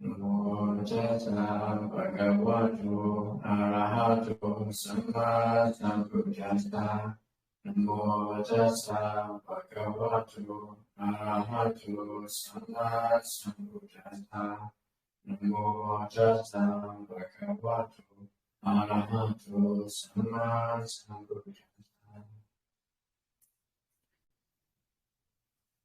Namo tassa bhagavato arahato samma sambuddhassa. Namo tassa bhagavato arahato samma sambuddhassa. Namo tassa bhagavato arahato samma sambuddhassa.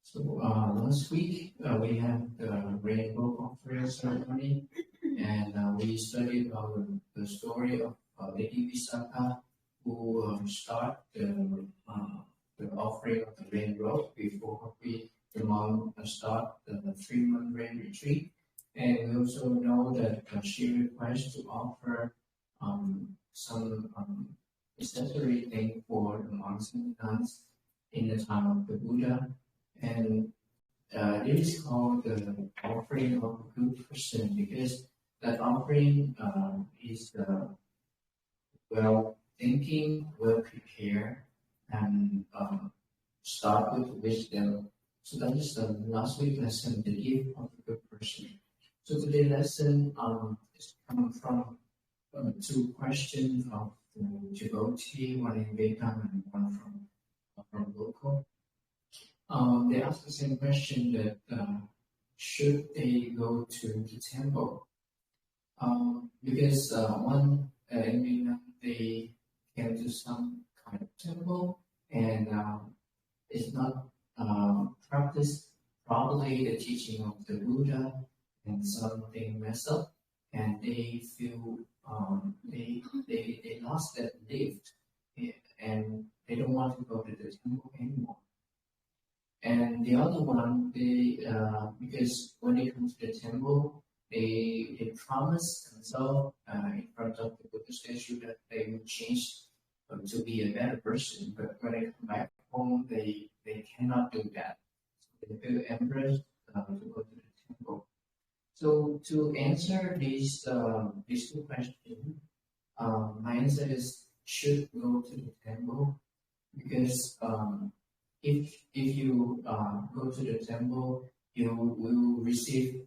So last week we had the rainbow offering ceremony, and we studied the story of Lady Visakha, who started the offering of the rainbow before the monk start the 3-month rain retreat. And we also know that she requests to offer some accessory thing for the monks and nuns in the time of the Buddha. And it is called the offering of a good person, because that offering is well thinking, well prepared, and start with wisdom. So that is the last week lesson, the gift of a good person. So today's lesson is coming from 2 questions of the devotee, one in Vietnam and one from local. They asked the same question that should they go to the temple? Because one in Vietnam, they came to some kind of temple, and it's not practiced properly the teaching of the Buddha, and something messed up, and they feel they lost that lift, and they don't want to go to the temple anymore. And the other one, they because when they come to the temple, they promise themselves in front of the Buddha statue that they will change to be a better person. But when they come back home, they cannot do that. So they feel embarrassed to go to the temple. So to answer these 2 questions, my answer is should go to the temple, because if you go to the temple, you will receive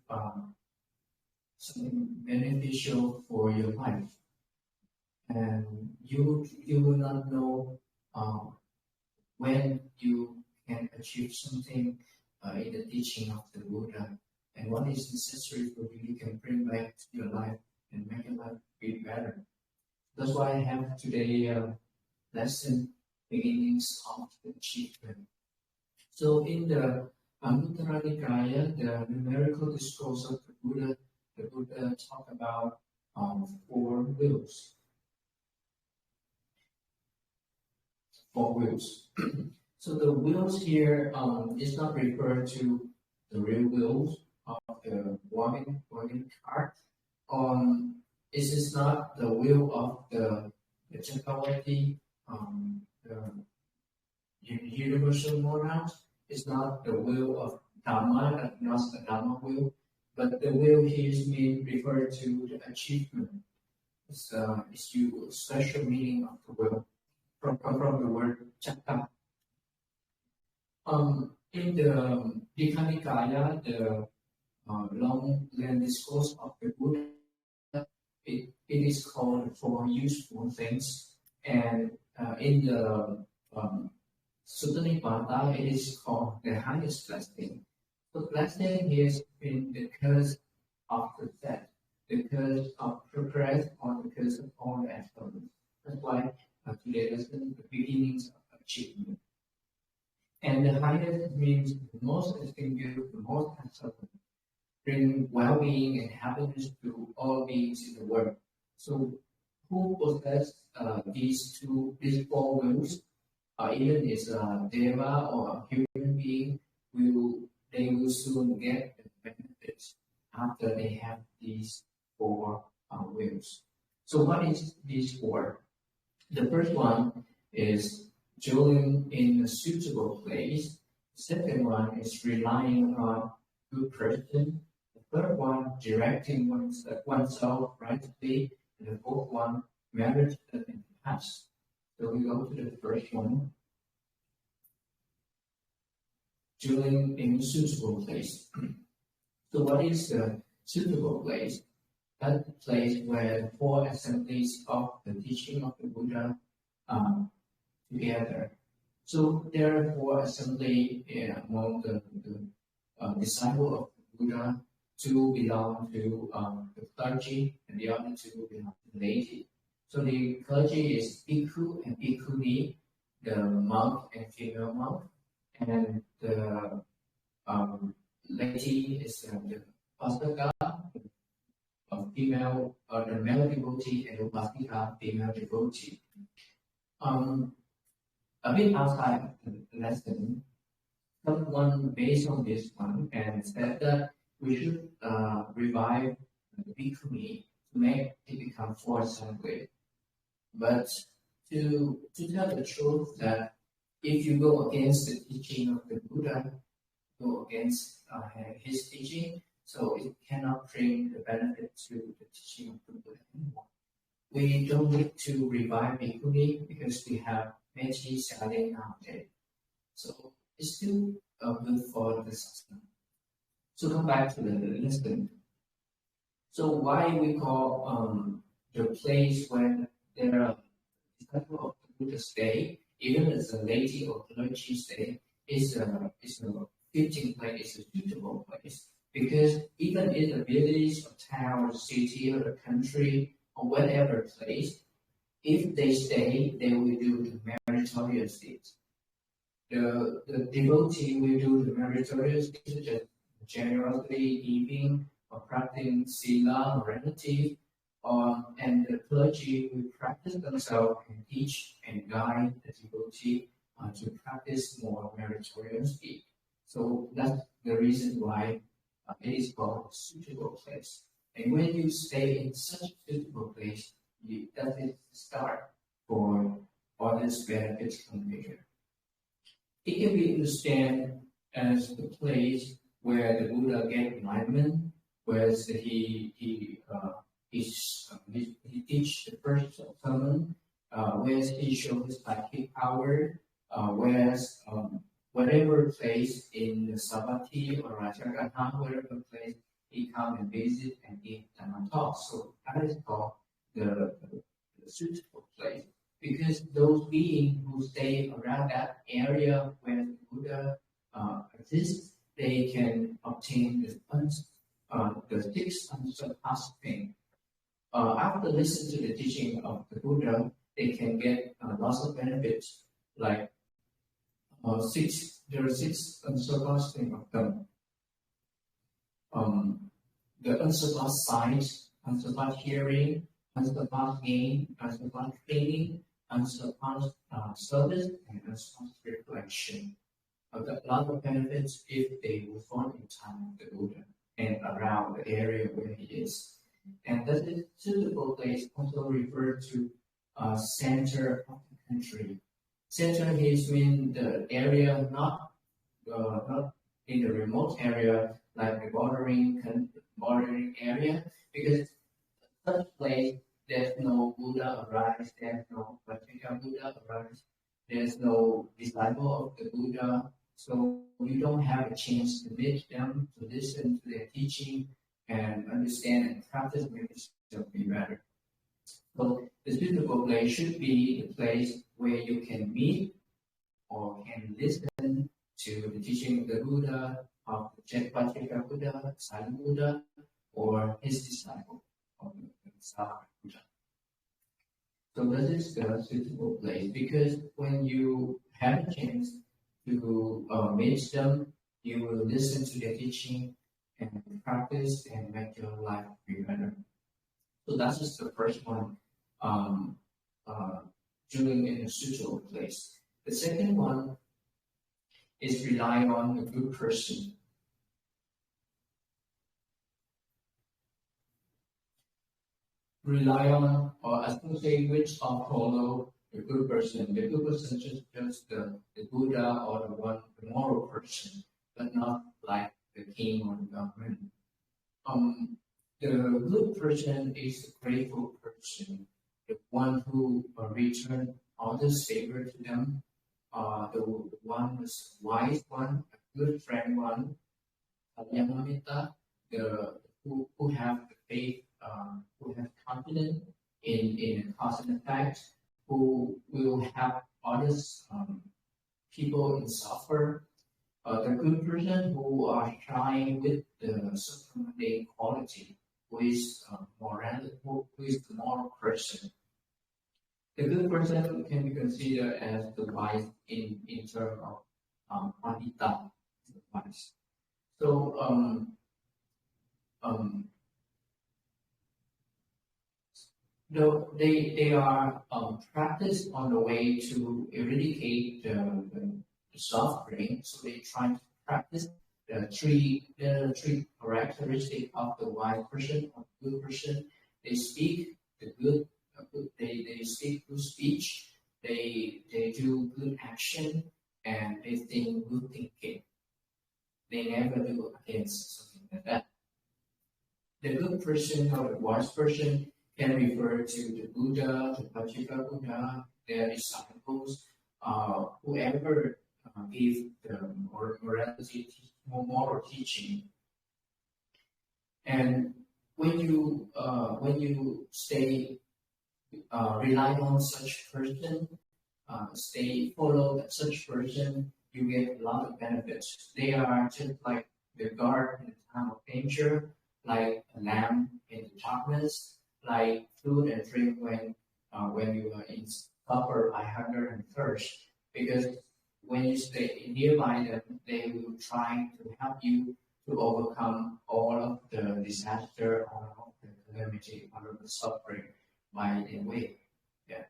something beneficial for your life, and you will not know when you can achieve something in the teaching of the Buddha, and what is necessary for you can bring back to your life and make your life be better. That's why I have today lesson beginnings of the achievement. So in the Anguttara Nikaya, the numerical discourse of the Buddha talked about 4 wills. 4 wills. So the wills here is not referred to the real wills of the walking cart. It is not the will of the Chakravarti, the universal monarch. It's not the will of Dhamma, not the Dhamma will, but the will here is referred to the achievement. It's special meaning of the will from the word Chatta. In the Dikha Nikaya, the long length discourse of the Buddha, it is called 4 useful things, and in the Sutta Nipata, it is called the highest blessing. So blessing is in the curse of the death, the curse of progress, or the curse of all the excellence. That's why today lesson the beginnings of achievement. And the highest means the most distinguished, the most excellent, bring well-being and happiness to all beings in the world. So who possess these 4 wills, even is a deva or a human being, they will soon get the benefits after they have these 4 wills. So what is these 4? The first one is dwelling in a suitable place. The second one is relying on a good person. The third one, directing oneself rightly. And the fourth one, marriage that can pass. So we go to the first one. Dwelling in a suitable place. So what is the suitable place. That's the place where the four assemblies of the teaching of the Buddha together. So there are four assemblies among the disciples of the Buddha. Two belong to the clergy, and the other two belong to the laity. So the clergy is bhikkhu and bhikkhuni, the monk and female monk, and the laity is the upasaka, female, the male devotee, and upasika, female devotee. A bit outside the lesson, someone based on this one and said that we should revive the bhikkhuni to make it become four assembly. But to tell the truth that if you go against the teaching of the Buddha, go against his teaching, so it cannot bring the benefit to the teaching of the Buddha anymore. We don't need to revive bhikkhuni because we have Meiji selling nowadays. So it's still good for the system. So come back to the lesson. So why we call the place where there are disciples of the Buddha stay, even as a laity or clergy stay, is a fitting place, is a suitable place. Because even in a village or town or city or a country or whatever place, if they stay, they will do the meritorious deeds. The devotee will do the meritorious deeds, such as generously giving or practicing sila, morality, and the clergy will practice themselves and teach and guide the devotee to practice more meritorious deeds. So that's the reason why it is called a suitable place. And when you stay in such a suitable place, that is the start for all these benefits come later. It can be understood as the place where the Buddha gave enlightenment, where he teach the first sermon, where he showed his psychic power, whereas whatever place in the Savatthi or Rajagaha, whatever place he come and visit and give Dhamma talk. So that is called the suitable place. Because those beings who stay around that area where the Buddha exists, they can obtain the six unsurpassed things. After listening to the teaching of the Buddha, they can get lots of benefits, like there are six unsurpassed things of them. The unsurpassed sight, unsurpassed hearing, unsurpassed gain, unsurpassed training, unsurpassed service, and unsurpassed reflection. A lot of benefits if they were born in time of the Buddha and around the area where he is. And that is suitable place also referred to center of the country. Center is mean the area not in the remote area like the bordering area, because such place there's no Buddha arise, there's no Vajrayana Buddha arise, there's no disciple of the Buddha, so you don't have a chance to meet them, to listen to their teaching and understand and practice make yourself be better. So the suitable place should be the place where you can meet or can listen to the teaching of the Buddha, of the Vajrayana Buddha, Silent Buddha, or his disciple of the Sara Buddha. So that is the suitable place, because when you have a chance to meet them, you will listen to their teaching and practice and make your life be better. So that's just the first one, doing in a suitable place. The second one is rely on a good person. Rely on or associate with or follow the good person. The good person is just the Buddha or the moral person, but not like the king or the government. The good person is the grateful person, the one who return others' favor to them, the one who's wise one, a good friend one, Yamamita, the who have the faith, who have confidence in cause and effect, who will help others, people in suffer. The good person who are trying with the supreme quality, who is who is the moral person. The good person can be considered as the wise in terms of Anita, the wise. So though they are practiced on the way to eradicate the suffering, so they try to practice the three characteristics of the wise person or good person. They speak the good, they speak good speech, they do good action, and they think good thinking. They never do against something like that. The good person or the wise person can refer to the Buddha, the particular Buddha, their disciples, whoever give the moral teaching. And when you stay rely on such person, follow such person, you get a lot of benefits. They are just like the guard in the time of danger, like a lamp in the darkness, like food and drink when you are in suffer by hunger and thirst. Because when you stay nearby them, they will try to help you to overcome all of the disaster, all of the calamity, all of the suffering by their way. Yeah.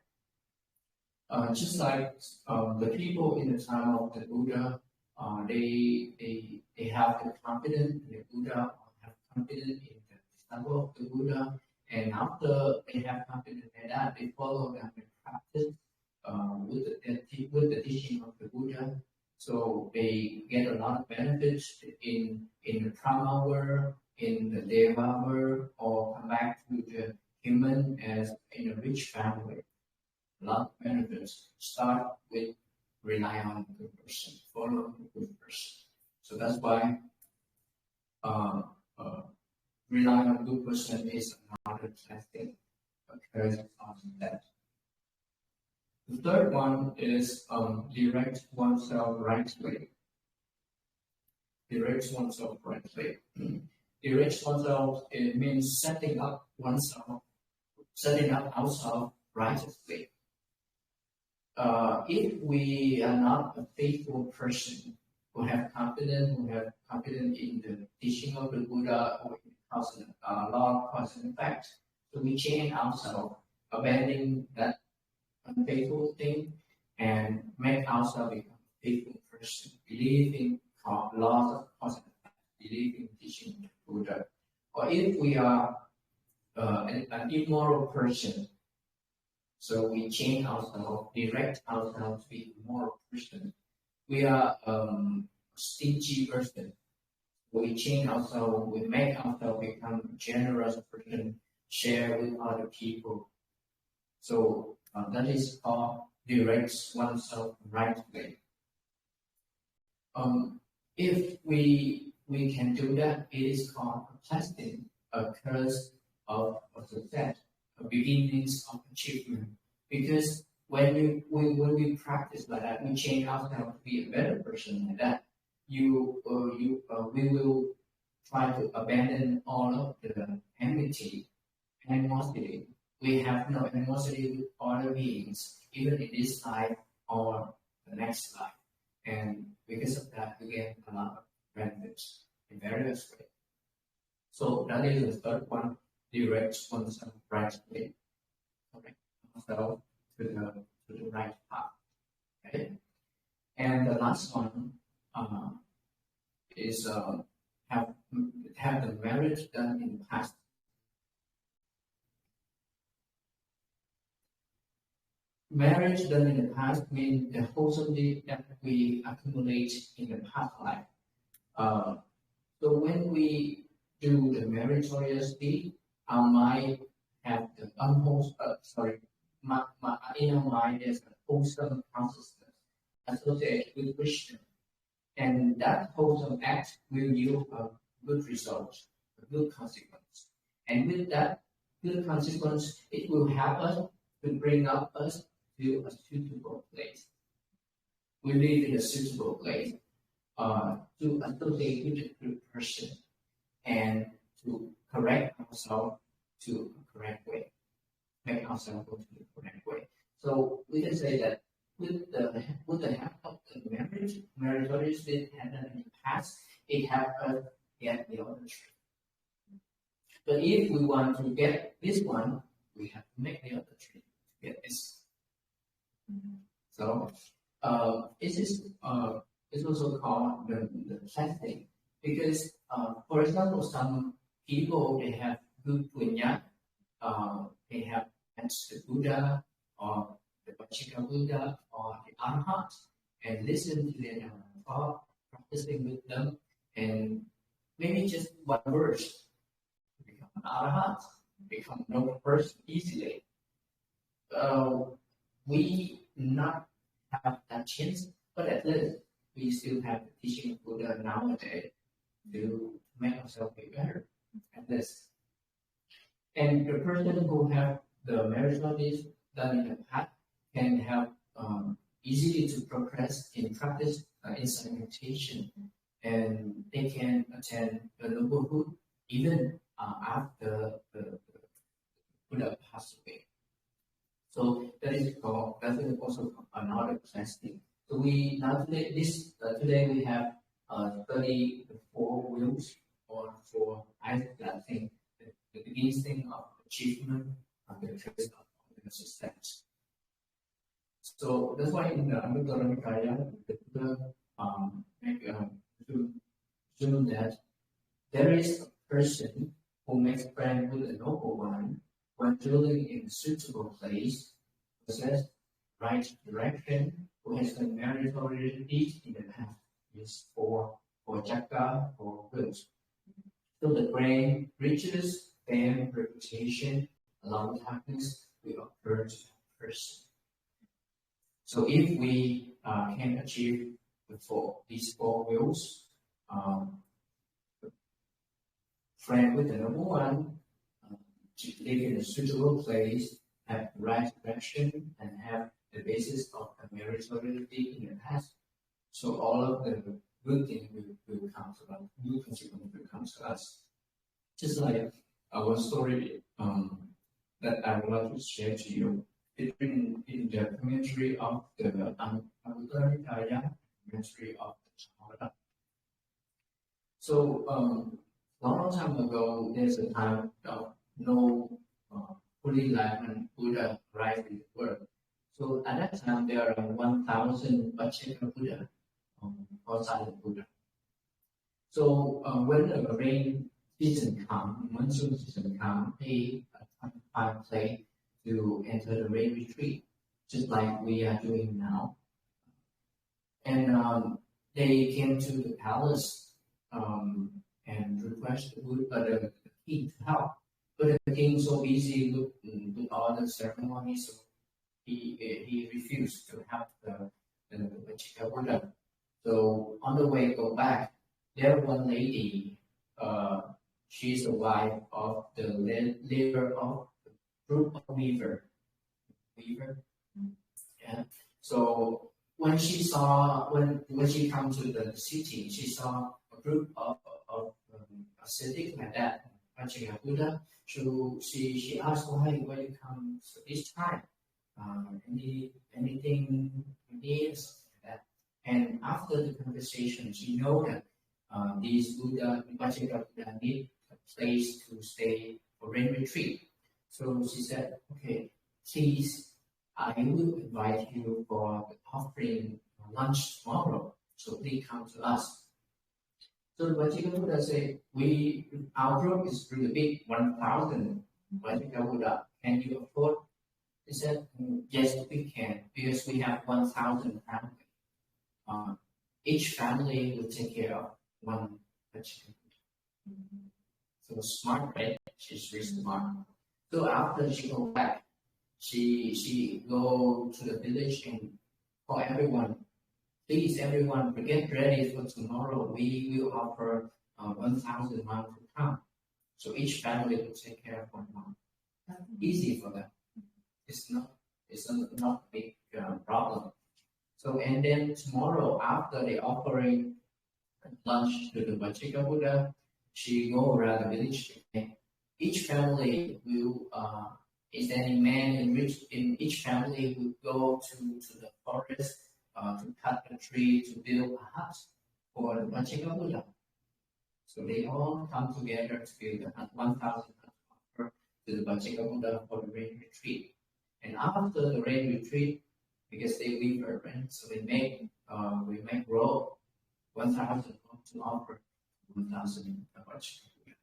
Just like the people in the time of the Buddha, they have the confidence in the Buddha, or have confidence in the disciple of the Buddha, and after they have confidence in that, they follow them and practice with the teaching of the Buddha. So they get a lot of benefits in the trauma world, in the Deva world, or come back to the human as in a rich family. A lot of benefits. Start with rely on the good person, follow the good person. So that's why rely on a good person is another testing because of that. The third one is direct oneself rightly. Direct oneself rightly. Direct oneself, it means setting up ourselves righteously. If we are not a faithful person who have confidence in the teaching of the Buddha or in law, cause and effect, so we change ourselves, abandoning that unfaithful thing and make ourselves become a faithful person, believe in laws of cause and effect, believe in teaching of the Buddha. Or if we are an immoral person, so we change ourselves, direct ourselves to be a moral person. We are a stingy person. We change ourselves, we make ourselves become a generous person, share with other people. So that is called direct oneself rightly. If we can do that, it is called a blessing, a curse of success, a beginnings of achievement. Because when we practice like that, we change ourselves to be a better person like that. We will try to abandon all of the enmity, animosity. We have no animosity with other beings, even in this life or the next life. And because of that, we get a lot of benefits in various ways. So that is the third one, direct oneself rightly. Correct ourselves to the right path. Okay? And the last one is have the marriage done in the past. Marriage done in the past means the wholesome deed that we accumulate in the past life. So when we do the meritorious deed, our mind have the unwholesome, my inner mind is a wholesome consciousness associated with Krishna. And that wholesome act will yield a good result, a good consequence. And with that good consequence, it will help us to bring up us to a suitable place. We live in a suitable place to associate with a good person and to correct ourselves to a correct way, make ourselves go to the correct way. So we can say that with the help of the meritorious that happened in the past, it helped us get the other tree. But if we want to get this one, we have to make the other tree to get this. So it's also called the testing because, for example, some people they have good punya, they have the Buddha or the Vajika Buddha or the Arhat and listen to their talk, practicing with them, and maybe just one verse become an Arhat, become a noble person easily. We not have that chance, but at least we still have the teaching of Buddha nowadays to make ourselves be better at this. And the person who have the meritorious done in the past can have easily to progress in practice inside meditation, and they can attain the noblehood even after the Buddha passed away. So that is also another testing. So we now today we have 34 wheels or for I think the beginning of achievement and the trace of the success. So that's why in the Anguttara Nikaya, the Buddha assume that there is a person who makes friend with a noble one when dwelling in a suitable place, possess right direction, who has been meritorious deeds in the past, is for Chakra, for goods. So the brain, riches, fame, reputation, along with happiness, will occur to that person. So if we can achieve these four wills, friend with the noble one, to live in a suitable place, have the right direction, and have the basis of the meritoriety in the past. So all of the good things will come to us, good consequences will come to us. Just like our story that I would like to share to you. It's written in the commentary of the Anguttara Nikaya, commentary of the Charvaka. So long time ago, there's a time of no fully enlightened Buddha arrived in the world. So at that time, there are 1,000 Vajika Buddha outside the Buddha. So when the rain season comes, monsoon season comes, they find a place to enter the rain retreat, just like we are doing now. And they came to the palace and requested the king to help. But the king so busy with all the ceremonies, so he refused to help the Vajika Buddha. So on the way go back, there one lady, she's the wife of the leader of the group of weaver. Yeah. So when she come to the city, she saw a group of ascetic like that, Vajika Buddha. So she asked why you come this time? Anything needs that. And after the conversation, she know that these Vajika Buddha need a place to stay for rain retreat. So she said, okay, please, I will invite you for the offering lunch tomorrow. So please come to us. So the Vajika Buddha said, our group is really big, 1,000 Vajika Buddha. Can you afford? He said, yes, we can, because we have 1,000 families. Each family will take care of one Vajika Buddha. So smart, right? She's really smart. So after she go back, she go to the village and for everyone, please everyone get ready for tomorrow. We will offer 1,000 monks to come. So each family will take care of one monk. Easy for them. It's not a big problem. So and then tomorrow after the offering lunch to the Vajika Buddha, she go around the village again. Each family will is any man in each family will go to the forest to cut a tree to build a hut for the Vajika Buddha. So they all come together to build a hut, 1,000 huts to the Vajika Buddha for the rain retreat. And after the rain retreat, because they leave her rent, so we make roll 1,000 to offer 1,000 Vajika Buddha.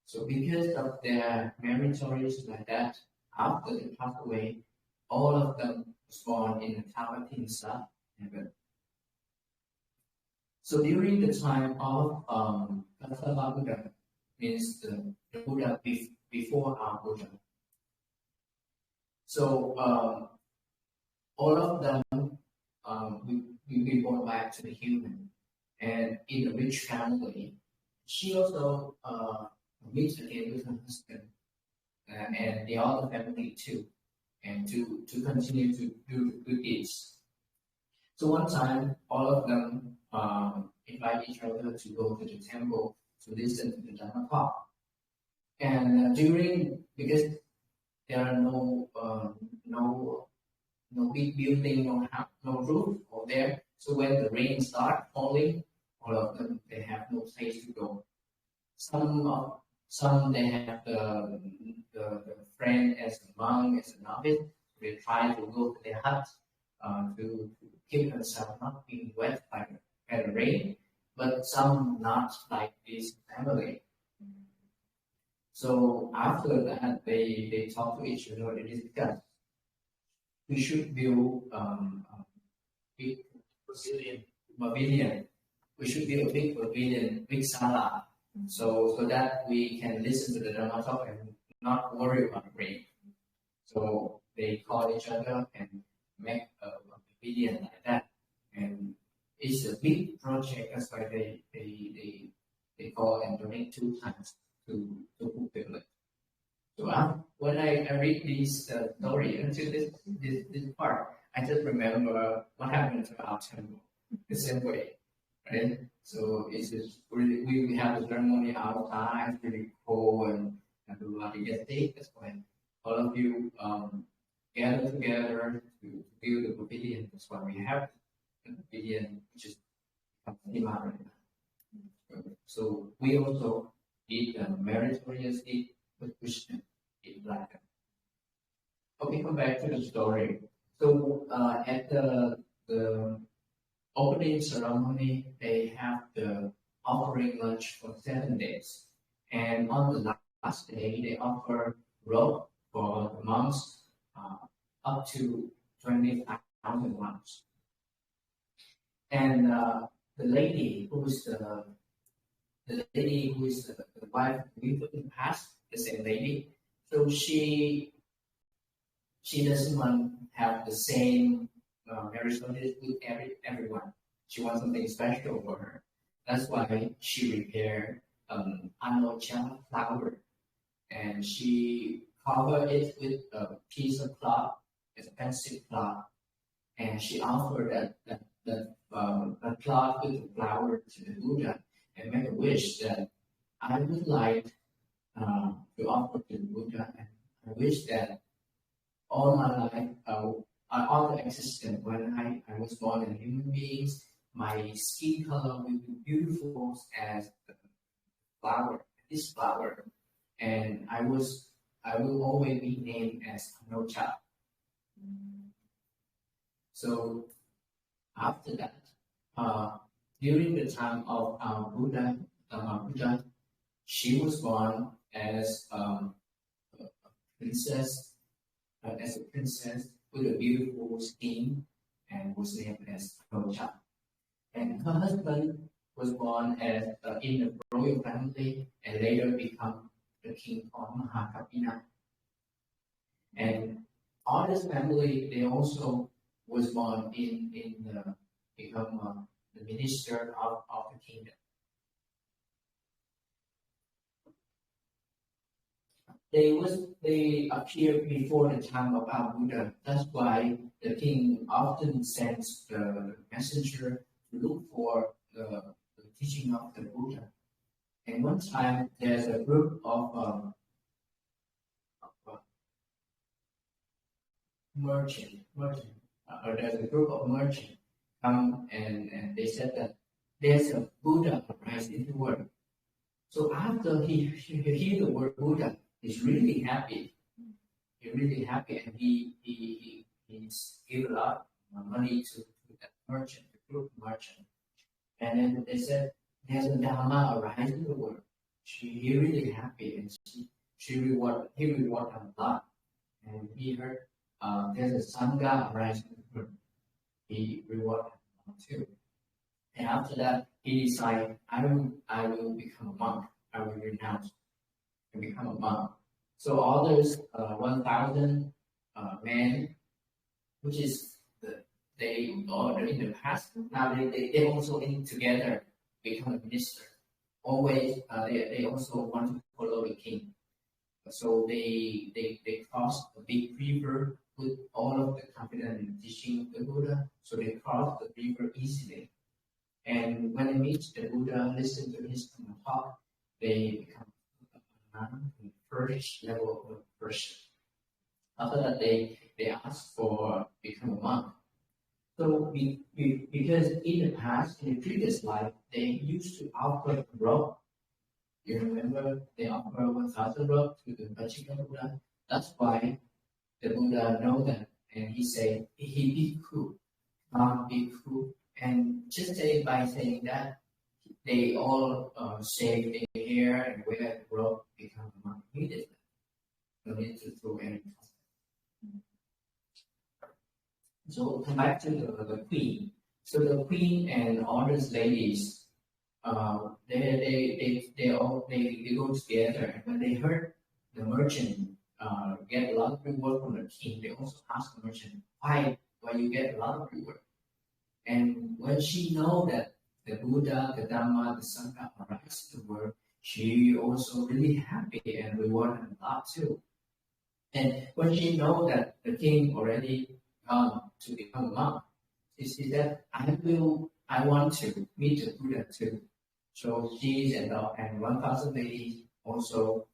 So because of their meritorious like that, after they pass away, all of them was born in the Tịnh heaven. So during the time of Gautama Buddha, means the Buddha before our Buddha. So all of them will be born back to the human, and in a rich family. She also meets again with her husband and the other family too, and to continue to do good deeds. So one time, all of them invite each other to go to the temple to listen to the Dhamma talk. And because there are no big building, no roof over there, so when the rain starts falling, all of them they have no place to go. Some they have the friend as a monk, as a novice. They try to go to their hut to keep themselves not being wet by the rain. But some not like this family. So after that, they talk to each other. They discuss. We should build big pavilion. We should build a big pavilion, big sala, so that we can listen to the Dhamma talk and not worry about rain. So they call each other and make a pavilion like that. And it's a big project. That's why they call and donate 2 times to fulfill it. So when I read this story until this part, I just remember what happened to our temple the same way, right? So it's just really we have the ceremony outside, it's really cold and everybody gets sick. That's why all of you gather together to build the pavilion. That's why we have the pavilion, which is Santivana. So we also did meritorious deed with Krishna in Black. Okay, come back to the story. So at the opening ceremony, they have the offering lunch for 7 days, and on the last day, they offer robe for the monks up to 20,000 monks. And the lady who is the wife we put in the past, the same lady. So she doesn't want to have the same marriage with everyone. She wants something special for her. That's why she prepared anocha flower, and she covered it with a piece of cloth, it's a pencil cloth, and she offered that cloth with the flower to the Buddha and make a wish that I would like to offer to the Buddha, and I wish that all my life, all the existence, when I was born as a human being, my skin color will be beautiful as the flower, this flower, and I will always be named as Anocha. So after that, during the time of our Buddha, she was born as a princess with a beautiful skin, and was named as Anocha. And her husband was born as in a royal family, and later become the king of Mahakapina. And all this family, they also was born become the minister of the kingdom. they appeared before the time of our Buddha. That's why the king often sends the messenger to look for the teaching of the Buddha. And one time there's a group of merchant, or there's a group of merchants come and they said that there's a Buddha arise in the world. So after he hear the word Buddha, he's really happy. He's really happy, and he give a lot of money to that merchant, the group merchant. And then they said there's a Dharma arise in the world. He really happy, and he reward him a lot. And he heard there's a Sangha arise in the world. He reward him too. And after that, he decided, I will become a monk. I will renounce and become a monk. So all those 1,000 men, which is they ordered in the past, now they also in together become a minister. Always they also want to follow the king. So they crossed a big river with all of the confidence and teaching of the Buddha. So they crossed the river easily. And when they meet the Buddha, listen to his talk, they become the first level of person. After that, they ask for become a monk. So because in the past, in the previous life, they used to offer a robe. You remember they offer 1,000 robe to the Vajika Buddha. That's why the Buddha know that, and he said, "He bhikkhu, bhikkhu." And just by saying that, they all shave their hair and wear the robe, become a monk immediately. No need to throw any custom. So come back to the queen. So the queen and all those ladies, they go together. And when they heard the merchant get a lot of reward from the king, they also ask the merchant, why you get a lot of reward? And when she know that the Buddha, the Dhamma, the Sangha arise in the world, she also really happy and rewarded a lot too. And when she know that the king already gone to become a monk, she said that I want to meet the Buddha too. So she and 1,000 ladies also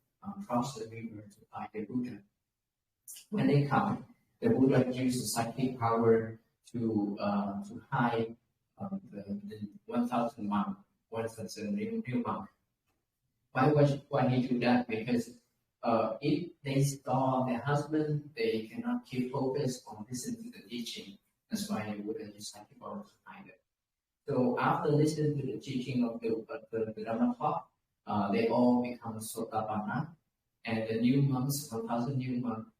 cross the river to find the Buddha. When they come, the Buddha uses the psychic power to hide the 1,000 monk, 1,000 new monk. Why he do that? Because if they saw their husband, they cannot keep focus on listening to the teaching. That's why he would use psychic power to hide it. So after listening to the teaching of the Dhamma talk, they all become Sotapanna, and the new monks, 1,000 new monks,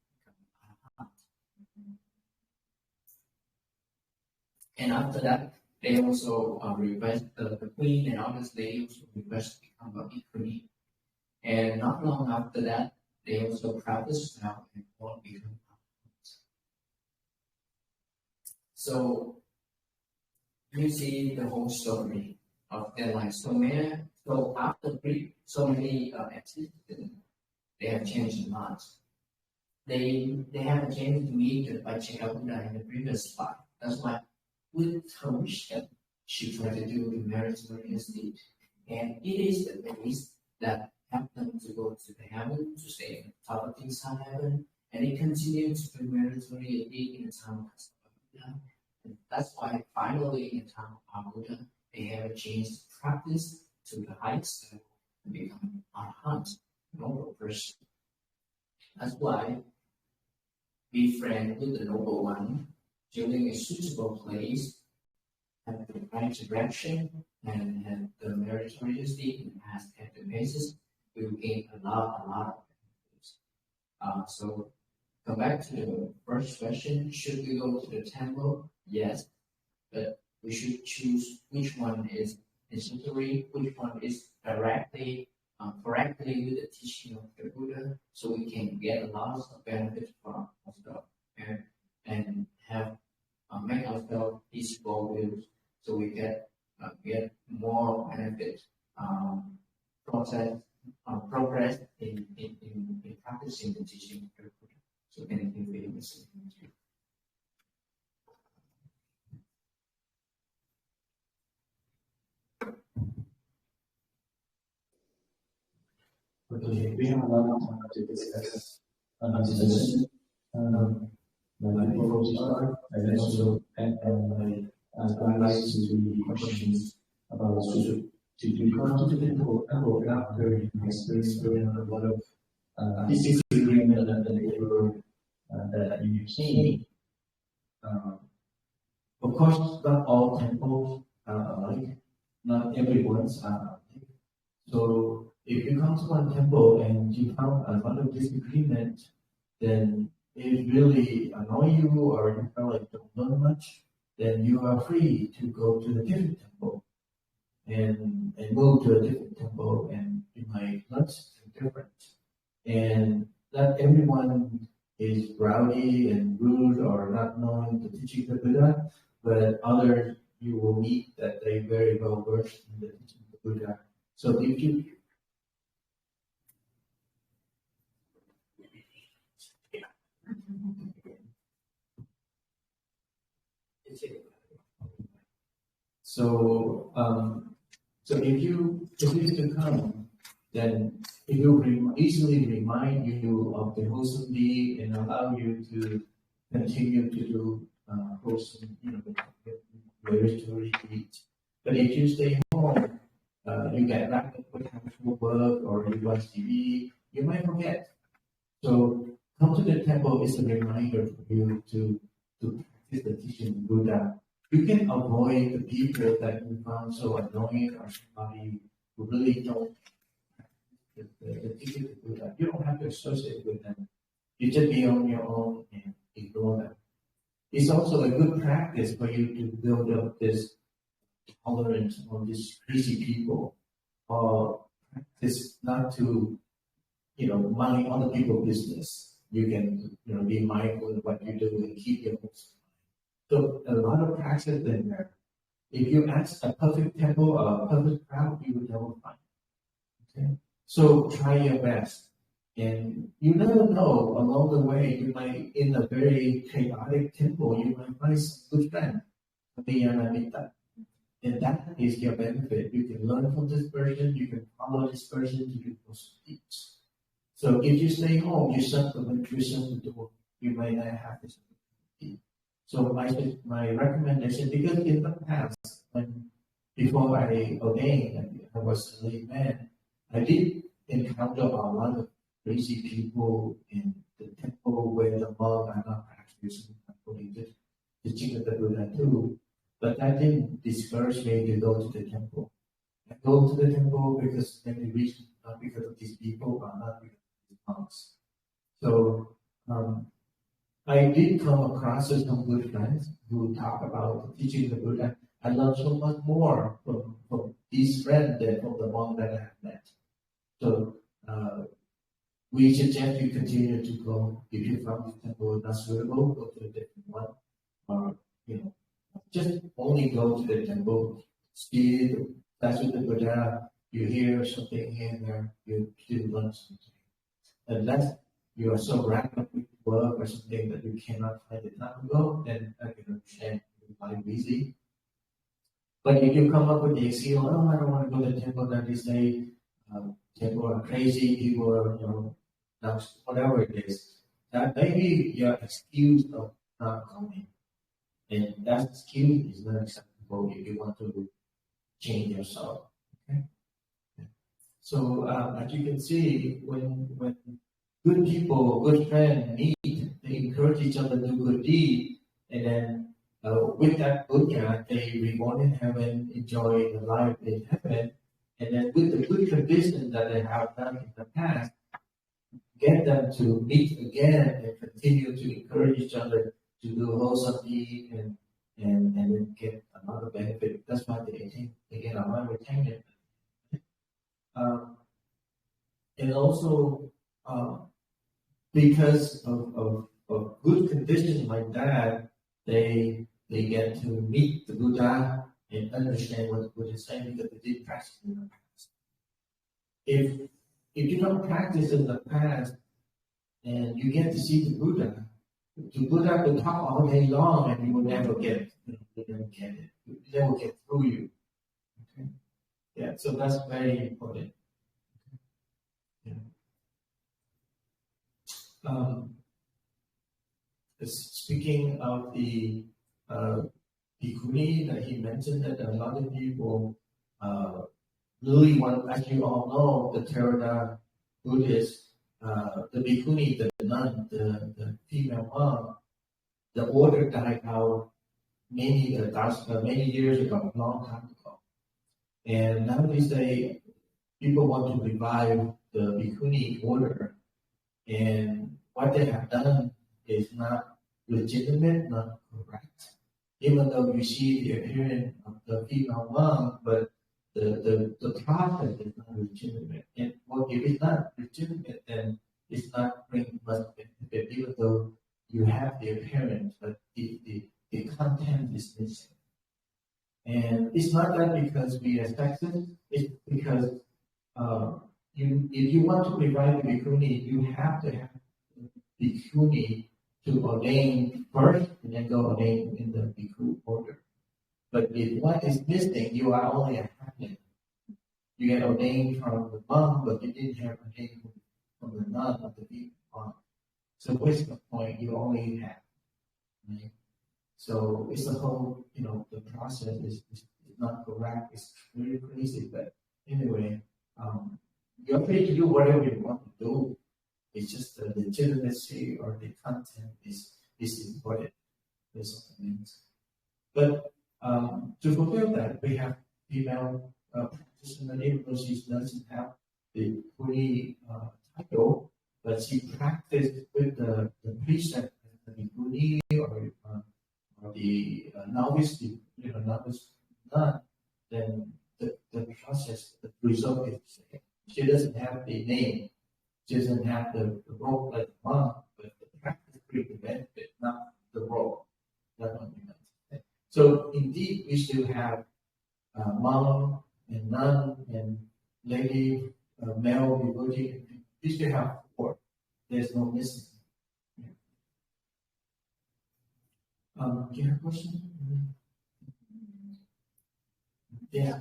and after that, they also request the queen and others. They also request to become a bhikkhuni. And not long after that, they also practice now and all become arahants. So you see the whole story of their life. So after so many activities, they have changed a lot. They have a chance to meet the Vajika Buddha in the previous life. That's why with her wisdom, she tried to do the meritorious deed. And it is the base that helped them to go to the heaven, to stay in the top of inside heaven, and it continues to do meritorious deed in the time of Buddha. And that's why finally in the time of our Buddha, they have a chance to practice to the highest level and become arahant, noble person. That's why be friend with the noble one, choosing a suitable place, have the right direction, and have the meritorious deed in the past at the basis, we will gain a lot of benefits. So come back to the first question, should we go to the temple? Yes, but we should choose which one is necessary, which one is correctly with the teaching of the Buddha, so we can get a lot of benefits from ourselves and have make ourselves peaceful wills, so we get more benefits process progress in practicing the teaching of the Buddha. So anything we listen to. Okay, we have a lot of time to discuss this session. Before we start, I also add my advice to the questions about should you come to the temple after you experience a lot of disagreement and the labor that you came. Of course, not all temples are alike, not everyone's are alike. So if you come to one temple and you found a lot of disagreement, then it really annoy you or you feel like don't learn much, then you are free to go to a different temple and move to a different temple and you might learn something different. And not everyone is rowdy and rude or not knowing the teaching of the Buddha, but others you will meet that they very well versed in the teaching of the Buddha. So if you So if you to come, then it will easily remind you of the wholesome deed and allow you to continue to do wholesome, spiritual deeds. But if you stay home, you get wrapped up with actual work or you watch TV, you might forget. So come to the temple is a reminder for you to practice the teaching of Buddha. You can avoid the people that you found so annoying or somebody who really don't practice the teaching of Buddha. You don't have to associate with them. You just be on your own and ignore them. It's also a good practice for you to build up this tolerance on these crazy people, or practice not to, mind other people's business. You can, be mindful of what you do and keep your focus. So a lot of practice in there. If you ask a perfect temple or a perfect crowd, you will never find it. Okay? So try your best. And you never know, along the way, you might, in a very chaotic temple, you might find some good friend. And that is your benefit. You can learn from this person, you can follow this person to do those deeds. So if you stay home, you supplement yourself to do, you might not have this opportunity. So my recommendation, because in the past, before I ordained, I was a layman, I did encounter a lot of crazy people in the temple where the monk are not practicing according to the teaching of the Buddha too. But that didn't discourage me to go to the temple. I go to the temple because many reasons, not because of these people, but not because of these monks. So I did come across some good friends who talk about the teaching of the Buddha. I learned so much more from these friends than from the monk that I have met. So we suggest you continue to go. If you found the temple not suitable, go to a different one. Or, just only go to the temple, see the statue of the Buddha, you hear something here and there, you still learn something. Unless you are so wrapped up with work or something that you cannot find the time to go, then I can understand you find busy. But if you come up with the excuse, I don't want to go to the temple that they say people are crazy, people are, whatever it is, that may be your excuse of not going. And that excuse is not acceptable if you want to change yourself. Okay. So as you can see, when good people, good friends meet, they encourage each other to do good deed, and then with that punya, they reborn in heaven, enjoy the life in heaven, and then with the good conditions that they have done in the past, get them to meet again and continue to encourage each other to do wholesome deed and then get another benefit. That's why they get a lot of retention. And also because of good conditions like that, they get to meet the Buddha and understand what the Buddha is saying because they did practice in the past. if you don't practice in the past and you get to see the Buddha will talk all day long and you will never get it. You never get it. You never get through you. Okay? Yeah, so that's very important. Yeah. Speaking of the bhikkhuni that he mentioned, that a lot of people really want, as you all know, the Theravada Buddhists, the bhikkhuni, the nun, the female monk, the order died out many years ago, a long time ago. And now they say people want to revive the bhikkhuni order. And what they have done is not legitimate, not correct. Even though you see the appearance of the female monk, but the process is not legitimate. And well, if it's not legitimate, then it's not bringing much benefit, even though you have the appearance, but the content is missing. And it's not that because we are sexist, it's because if you want to revive the bhikkhuni, you have to have the bhikkhuni to ordain first and then go ordain in the bhikkhu order. But if one is missing, you are only a half-in. You get ordained from the monk, but you didn't have ordained from the nun of the bhikkhu monk. So what's the point? You only have. Right? So it's the whole, the process is not correct. It's really crazy. But anyway, you're free to do whatever you want to do. It's just the legitimacy or the content is important. That's what it means. But to fulfill that, we have female practitioner, even though she doesn't have the Bhikkhuni title, but she practiced with the precept, the Bhikkhuni or the novice, novice nun. Then the process, the result is the same. She doesn't have the name. She doesn't have the role like the monk, but the practice brings the benefit, not the role. That's what we meant. So indeed, we still have monk and nun and lady, male devotee. We still have four. There's no missing. Do you have a question? Yeah.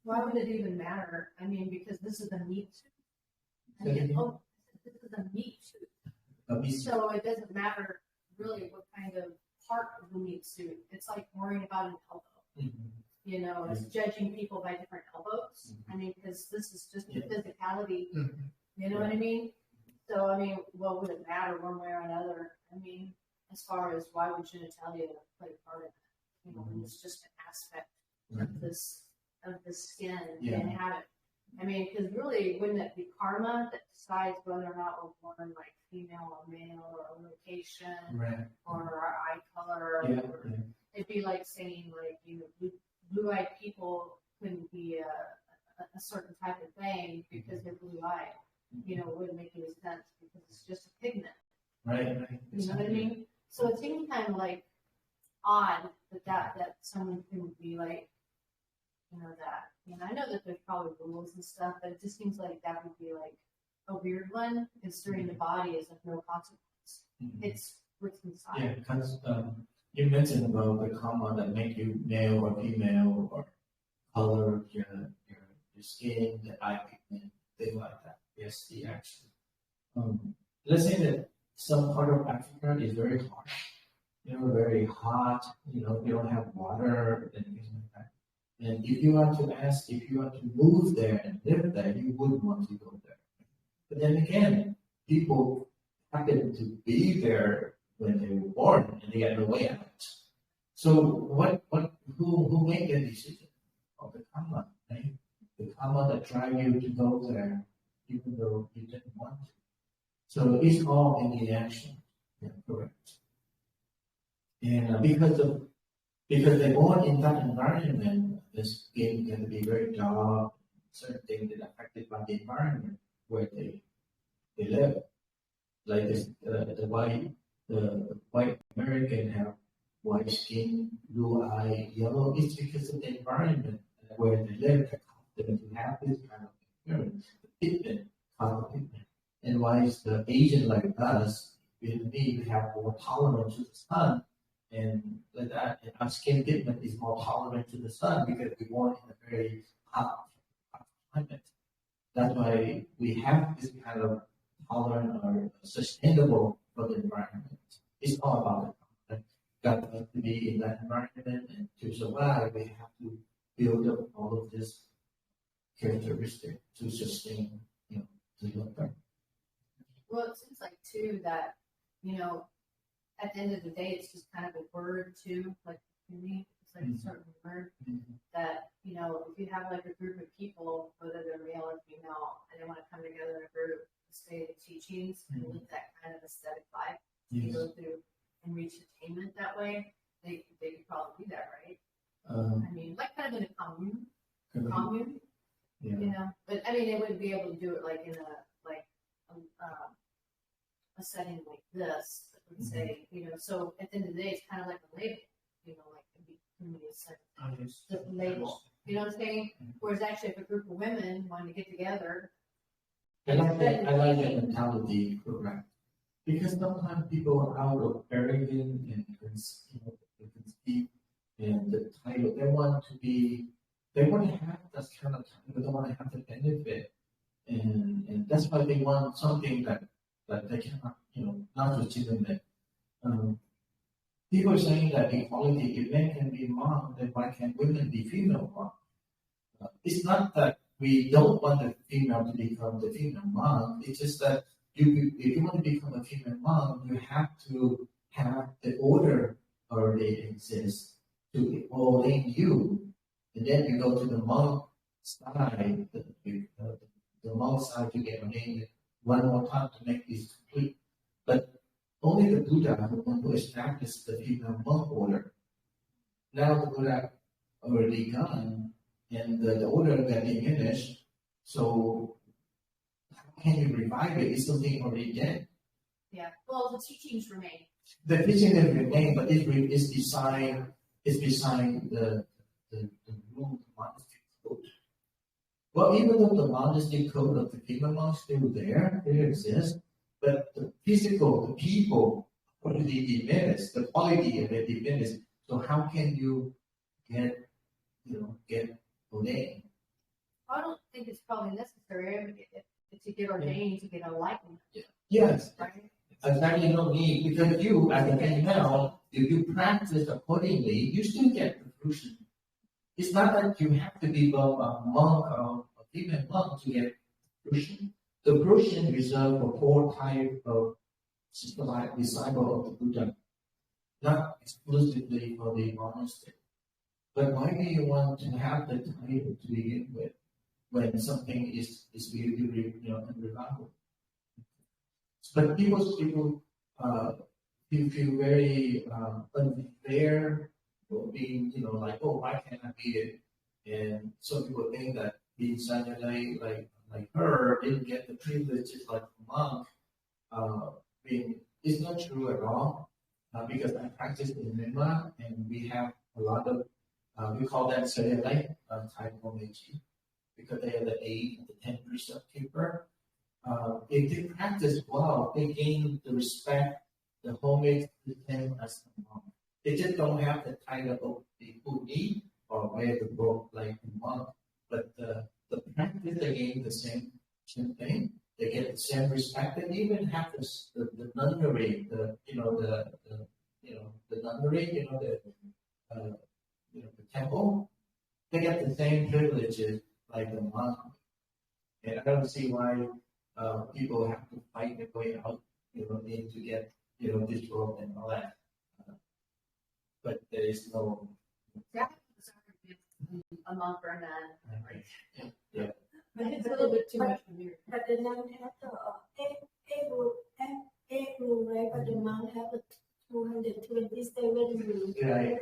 Why would it even matter? I mean, because this is a meat suit. This is a meat suit. So it doesn't matter really what kind of part of the meat suit. It's like worrying about an elbow. Mm-hmm. It's judging people by different elbows. Mm-hmm. I mean, because this is just the physicality. Mm-hmm. You know what I mean? So, I mean, what would it matter one way or another? I mean, as far as why would genitalia play a part in it? It's just an aspect of the skin and habit. I mean, because really, wouldn't it be karma that decides whether or not we're born like female or male or location or our eye color? It'd be like saying like blue-eyed people couldn't be a certain type of thing because they're blue-eyed. It wouldn't make any sense because it's just a pigment. Right. You know what I mean? So it seems kind of like odd that someone couldn't be like, that. I know that there's probably rules and stuff, but it just seems like that would be like a weird one, considering the body is of no consequence. Mm-hmm. It's what's inside. Yeah, because you mentioned about the karma that make you male or female or color, your skin, the eye pigment, things like that. Yes, the action. Let's say that some part of Africa is very harsh, very hot, they don't have water and things like that. And if you want to move there and live there, you wouldn't want to go there. But then again, people happen to be there when they were born and they got no way out. So who made the decision of the karma, right? The karma that drive you to go there, even though you didn't want to. So it's all in the action. Yeah, correct. And because they're born in that environment, the skin can be very dark, certain things that are affected by the environment where they live. Like this, the white American have white skin, blue eye, yellow. It's because of the environment where they live that caused them to have this kind of appearance. The pigment Likewise, the Asian like us, Vietnamese, we have more tolerance to the sun, and that and our skin pigment is more tolerant to the sun because we want in a very hot climate. That's why we have this kind of tolerant or sustainable for the environment. It's all about it. Got to be in that environment, and to survive, we have to build up all of this characteristic to sustain, the long term. Well, it seems like too that, at the end of the day, it's just kind of a word too, like to me, it's like a certain word that, if you have like a group of people, whether they're male or female, and they want to come together in a group to study the teachings and live that kind of aesthetic life, to go through and reach attainment that way, they could probably do that, right? I mean, like kind of in a commune, but I mean, they wouldn't be able to do it like in a setting like this. Let's say, so at the end of the day, it's kind of like a label, like the community center, the label. You know what I'm saying? Whereas actually, if a group of women wanted to get together, I like that mentality, correct? Because sometimes people are out of arrogance and conceit and the title. They want to have that kind of title. They want to have the benefit, and that's why they want something that they cannot, not legitimate. People are saying that equality, if men can be monk, then why can't women be female monk? It's not that we don't want the female to become the female monk. It's just that if you want to become a female monk, you have to have the order already exist to ordain you, and then you go to the monk side, the monk side to get ordained one more time to make this complete. But only the Buddha who established the female monk order. Now the Buddha already gone, and the order got diminished. So how can you revive it? It's something already dead. Yeah. Well, the teachings remain. The teachings remain, but it's beside the rule, the monastic code. Well, even though the monastic code of the female monks still there, they exist, but the physical, the people already diminished, the quality of it diminished. So how can you get ordained? I don't think it's probably necessary to get ordained to get enlightened. Yes. Right? Exactly, you don't need, because you, as a female, if you practice accordingly, you still get the fruition. It's not that you have to be both a monk or a female monk to get fruition. The fruition reserved for 4 types of systematic disciple of the Buddha, not exclusively for the monastery. But why do you want to have the title to begin with when something is unreliable? But people feel very unfair for being, like, oh, why can't I be it? And some people think that being Santi like her didn't get the privileges like a monk. It's not true at all, because I practice in Myanmar and we have a lot of we call that Santi type of Meiji, because they are the 8 and the 10 precept keeper. If they practice well, they gain the respect, the homage, the same as the monk. They just don't have the title of the Buddhist or wear the robe like the monk, but the practice they gain the same thing. They get the same respect, and even have the nunnery, the nunnery, the temple. They get the same privileges like the monk, and I don't see why people have to fight their way out, need to get, this robe and all that. But there is no. Yeah, a monk or a nun. Right. Yeah. But it's a little bit too much for me. But the nun have eight rule, right? But the monk have 227 rules. Right.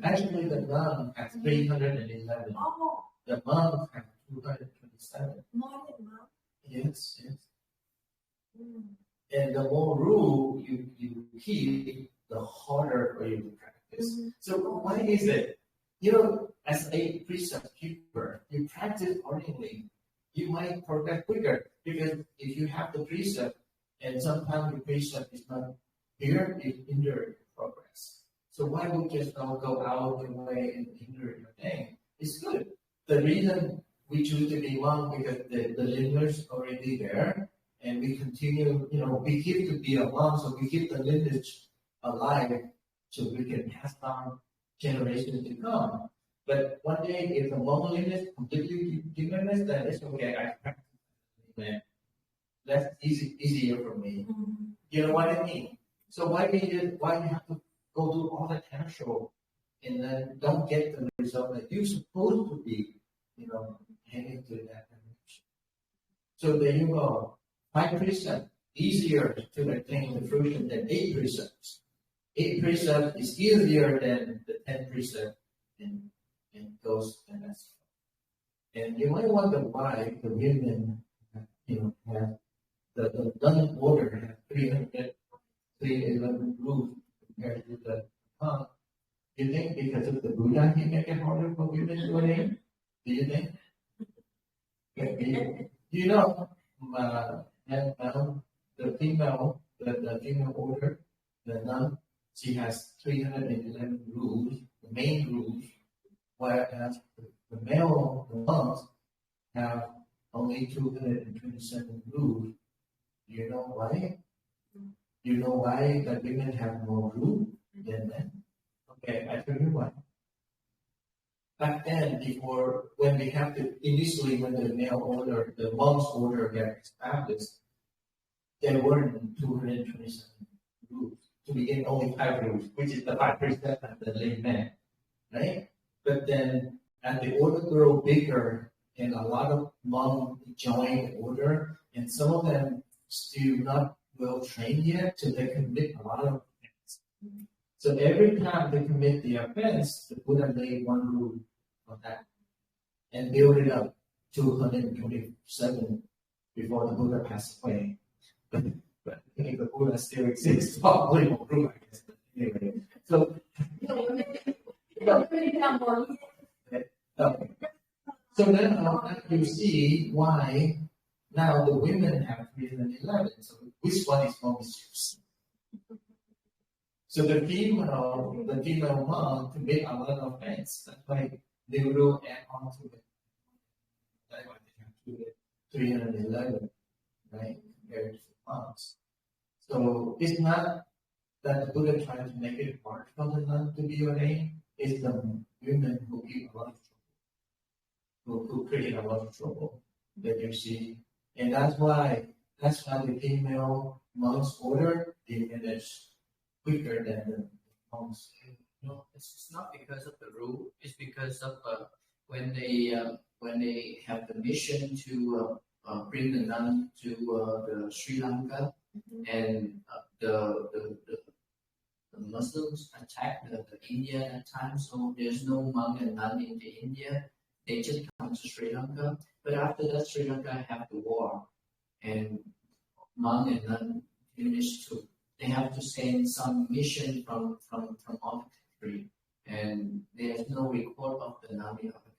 Actually, the nun has 311. Oh. The monk has 227. More than monk. Yes. And the more rule you keep, the harder for you to practice. So why is it? As a precept keeper, you practice accordingly, you might progress quicker, because if you have the precept, And sometimes the precept is not here, it hinders progress. So why would just not go out your way and hinder your thing? It's good. The reason we choose to be monk because the lineage already there, and we continue, we keep to be a monk, so we keep the lineage alive, so we can pass on generations to come. But one day, if the monk lineage completely diminishes, then it's okay. I practice it. That's easier for me. You know what I mean? So why you have to go do all the temple and then don't get the result that you're supposed to be, heading to that direction. So there you go. 5 precepts easier to attain the fruition than 8 precepts. 8 precepts is easier than the 10 precepts and goes and that's. And you might wonder why the women, have the nun order have 311 rules compared to the monk. Do you think because of the Buddha he make it harder for women to attain? Do you think? The female order, the nun, she has 311 rules, the main rules, whereas the monks have only 227 rules. Do you know why? Do you know why the women have more rules than men? Okay, I tell you why. Back then, when we have initially when the the monks order got established, there weren't 227 rules. To begin, only 5 rules, which is the 5 precepts and the laymen, right? But then, as the order grew bigger, and a lot of monks joined the order, and some of them still not well trained yet, so they commit a lot of offense. So every time they commit the offense, the Buddha made 1 rule for that and build it up to 127 before the Buddha passed away. But if the Buddha still exists, probably more rule, I guess. But anyway, so okay. So then you see why now the women have 311. So which one is more mischievous? So the female monk commit a lot of offense. That's why they will add on to it. That's why they have to get 311, right? Compared to the monks. So it's not that the Buddha trying to make it hard for the nun to be ordained. It's the women who give a lot of trouble, who create a lot of trouble that you see. And that's why the female monks order diminish quicker than the monks. No, it's not because of the rule. It's because of when they have the mission to bring the nun to the Sri Lanka, and the Muslims attacked the India at that time. So there's no monk and nun in the India. They just come to Sri Lanka. But after that, Sri Lanka have the war, and monk and nun finished too. They have to send some mission from all the country, and there's no record of the nun in other country.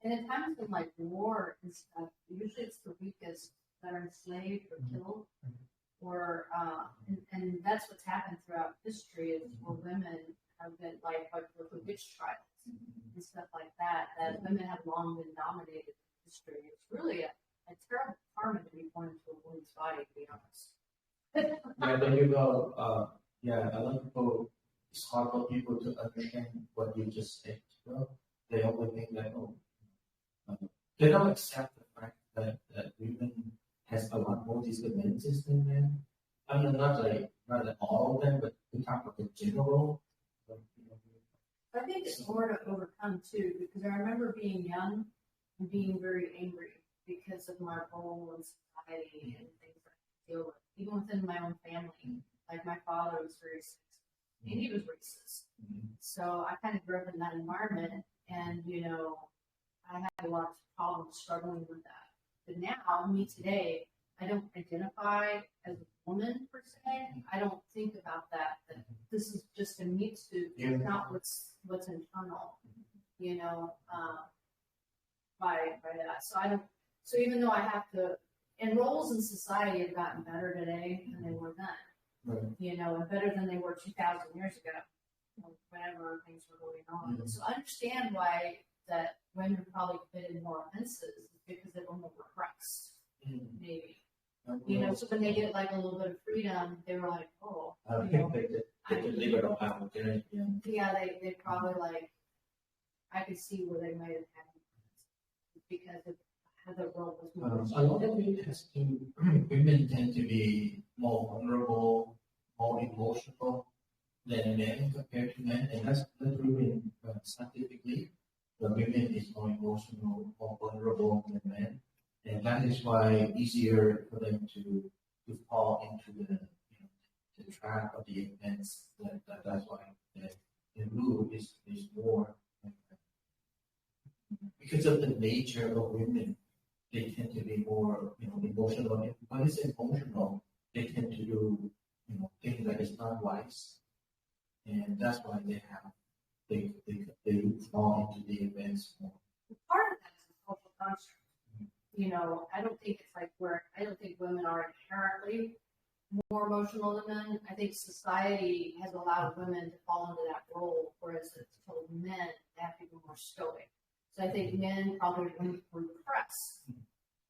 And in times of like war and stuff, usually it's the weakest that are enslaved or killed, or and that's what's happened throughout history is where women have been like with the witch trials and stuff like that. That women have long been dominated in history. It's really a terrible karma to be born into a woman's body, to be honest. Yeah, there you go. A lot of people, it's hard for people to understand what you just said. They only think that, they don't accept the fact that women has a lot more disabilities than men. I mean, not all of them, but we talk about the general. I think it's more to overcome too, because I remember being young and being very angry because of my role in society and things I deal with, even within my own family. Like my father was very sexist and he was racist. So I kind of grew up in that environment, and I had a lot of problems struggling with that. But now, me today, I don't identify as a woman per se. I don't think about that this is just a meat suit. It's not what's internal, by that. So I don't. So even though I have to And roles in society have gotten better today than they were then. Right. You know, and better than they were 2,000 years ago, whenever things were going on. Mhm. So I understand why that women probably committed more offenses because they were more repressed, maybe. You know, so when they get like a little bit of freedom, they were like, oh, I you think know, they can live it all out. yeah, they probably like, I could see where they might have had because of how the world was moving. A lot of it has to, women tend to be more vulnerable, more emotional than men compared to men, and that's proven scientifically. The women is more emotional, more vulnerable than men, and that is why easier for them to fall into the trap of the events. That's why the rule is more because of the nature of women. They tend to be more, emotional. And when it's emotional, they tend to do, things that is not wise, and that's why they fall into the events more. Part of that is a social construct. You know, I don't think it's like I don't think women are inherently more emotional than men. I think society has allowed women to fall into that role, whereas it's told men they have to be more stoic. So I think men probably repress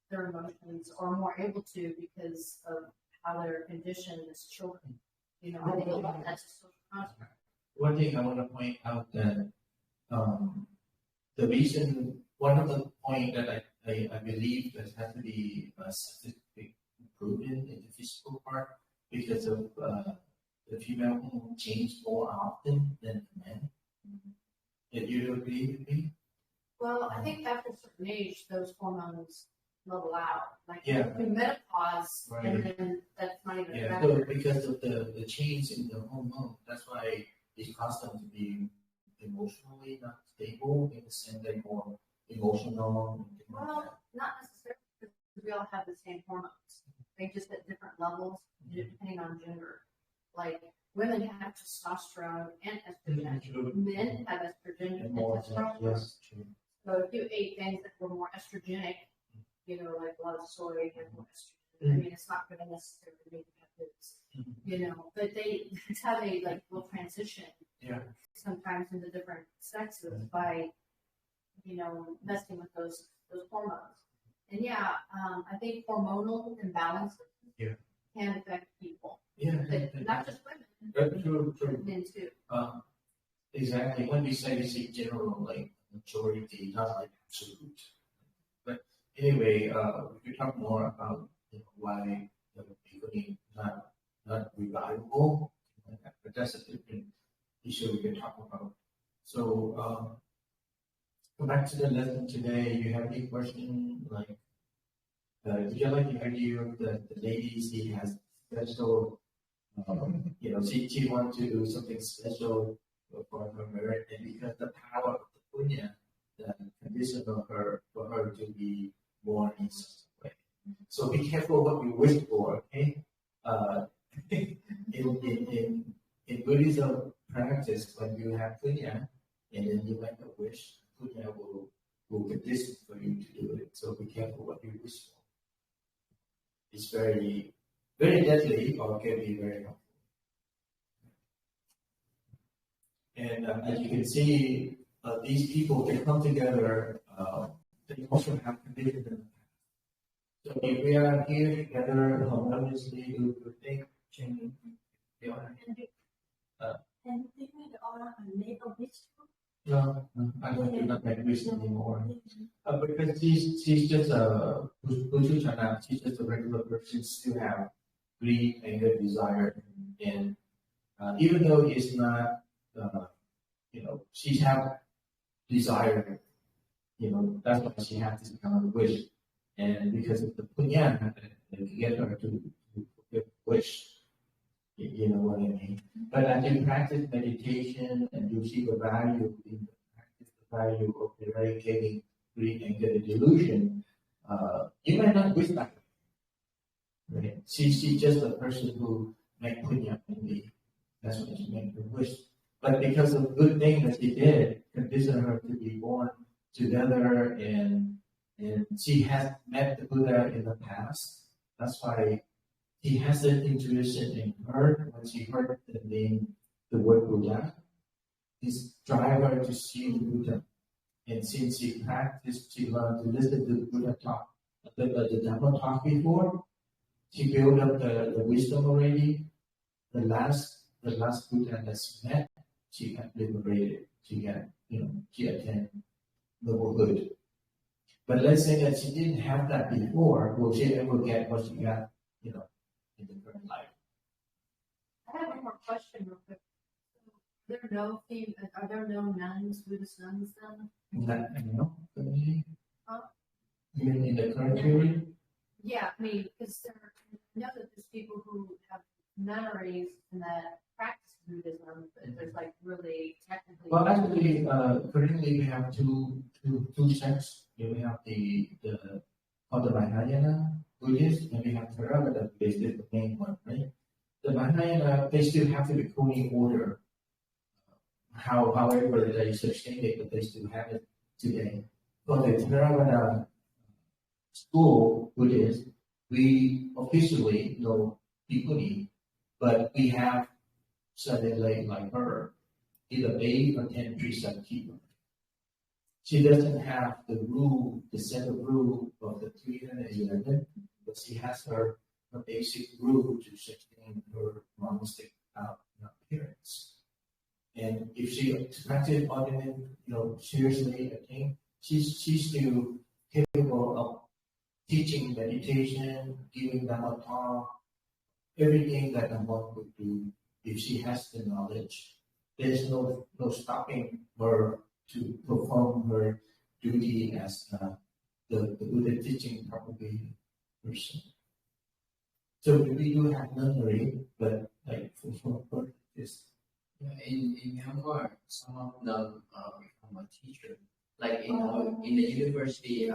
their emotions or more able to because of how they're conditioned as children. You know, I think a lot of that's a social construct. One thing I want to point out that the reason, one of the point that I believe that has to be a scientific improvement in the physical part because of the female hormone change more often than the men. Did you agree with me? Well, I think after a certain age, those hormones level out. Like in menopause, right. And then that's not even so because of the change in the hormone, that's why it causes them to be emotionally not stable in the sense they're more emotional. Well, not necessarily because we all have the same hormones. They just at different levels depending on gender. Like women have testosterone and estrogen. Men have estrogen and testosterone. Yes, true. So if you ate things that were more estrogenic, like a lot of soy and more estrogen. I mean, it's not going to necessarily make you have boobs, but it's how they will transition. Yeah. Sometimes into different sexes by, messing with those hormones. And I think hormonal imbalances can affect people. Yeah. But not just women. But true. Men too. Exactly. When we say general, like majority, not like absolute. But anyway, we talk more about why the people not reliable, but that's a different issue we can talk about. So go back to the lesson today. You have any question? Like, did you like the idea of the lady? She has special, she wants to do something special for her merit, and because the power of the punya, the condition of her for her to be born in such a way. So be careful what you wish for. Okay, in Buddhism practice, when you have punya and then you make a wish, punya will condition for you to do it. So be careful what you wish for. It's very, very deadly, or can be very helpful. And as you can see, these people can come together. They also have conditions in the past. So if we are here together harmoniously, do you think changing? And think we all make a wish. No, I don't do not make wish anymore. Because she's just a Putuchana, she's just a regular person, still have greed, anger, desire, and even though it's not, she have desire, that's why she has this kind of wish, and because of the punya, they get her to wish. You know what I mean? But as you practice meditation and you see the value in the value of eradicating greed, anger, and delusion, you might not wish that. Right? She's just a person who make punya only. That's what she made her wish. But because of good things that she did, conditioned her to be born together and And she has met the Buddha in the past. That's why she has an intuition in her when she heard the name, the word Buddha. This drive her to see the Buddha. And since she practiced, she learned to listen to the Buddha talk, the Dhamma talk before. She built up the wisdom already. The last Buddha that she met, she got liberated. She got, she attained noble. But let's say that she didn't have that before. Will she ever get what she got, in the current life? I have one more question real quick. Are there no nuns, Buddhist nuns then? Even in the current period? Yeah, I mean, because I know that there's people who have nunneries and that practice Buddhism, but there's like really technically. Well, actually, currently we have two sects. We have the called the Mahayana Buddhist, and we have Theravada Buddhist, the main one, right? The Mahayana, they still have to be in order. However, they sustain it, but they still have it today. For the Theravada school Buddhist, we officially know Bhikkhuni, but we have Sunday lady like her, either 8 or 10 precept keeper. She doesn't have the set of rule of the 311, but she has her basic rule to sustain her monastic appearance. And if she practices ordinary, seriously, I think she's still capable of teaching meditation, giving Dhamma talk, everything that a monk would do if she has the knowledge. There's no stopping her to perform her duty as the Buddha teaching probably person. So we do have nunnery, but like for this. In Myanmar, some of them become a teacher. Like in the university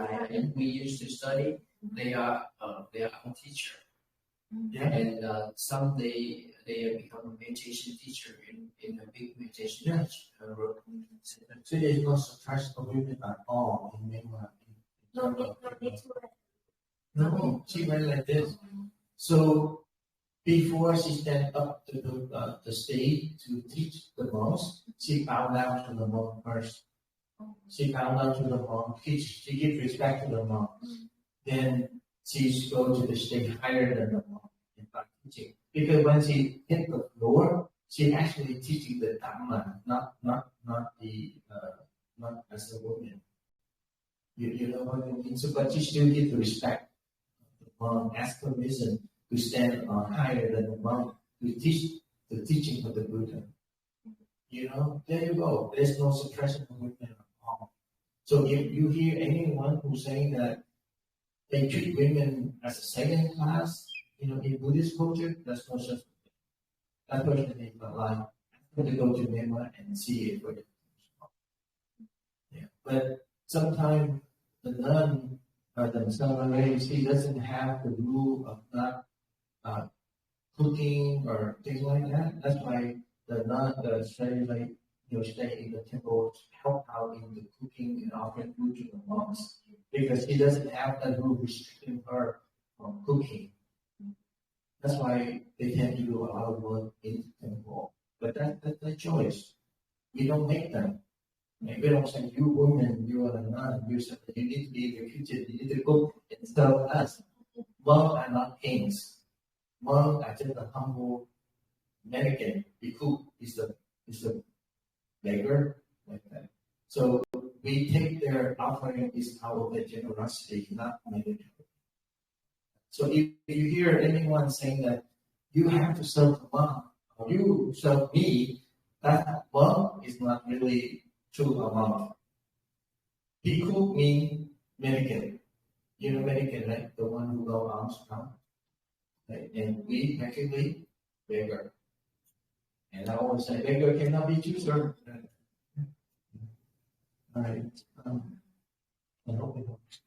we used to study, they are a teacher. Yeah. And some they become a meditation teacher in a big meditation center. So there's no suppression of women at all in Myanmar. No, she went like this. So before she stand up to the stage to teach the monks, she bowed down to the monk first. She bowed down to the monk, she gives respect to the monk. Then she goes to the stage higher than the monk and start teaching. Because when she hit the floor, she actually teaching the Dhamma, not as a woman. You know what I mean? So, but she still gives respect. The monk ask permission to stand higher than the monk to teach the teaching of the Buddha. There you go. There's no suppression of women at all. So if you hear anyone who's saying that they treat women as a second class, in Buddhist culture, that's no such thing. That person is alive. I'm going to go to Myanmar and see it for themselves. Yeah. But sometimes the nun or the Muslim she doesn't have the rule of not cooking or things like that. That's why the nun, the stay in the temple to help out in the cooking and offering food to the monks, because she doesn't have that rule restricting her from cooking. That's why they tend to do a lot of work in the temple. But that's their choice. We don't make them. Like, we don't say, you woman, you are a nun, you need to be in the kitchen, you need to cook and serve us. Monks are not kings. Monks are just a humble mendicant. The cook is the beggar, like that. So we take their offering is out of their generosity, not mandatory. So if you hear anyone saying that you have to serve the monk, or you serve me, that monk is not really true a monk. Bhikkhu means mendicant. You know mendicant, right? The one who go arms down. Right? And we actually beggar. And I always say beggar cannot be too served. All right. I hope it helps.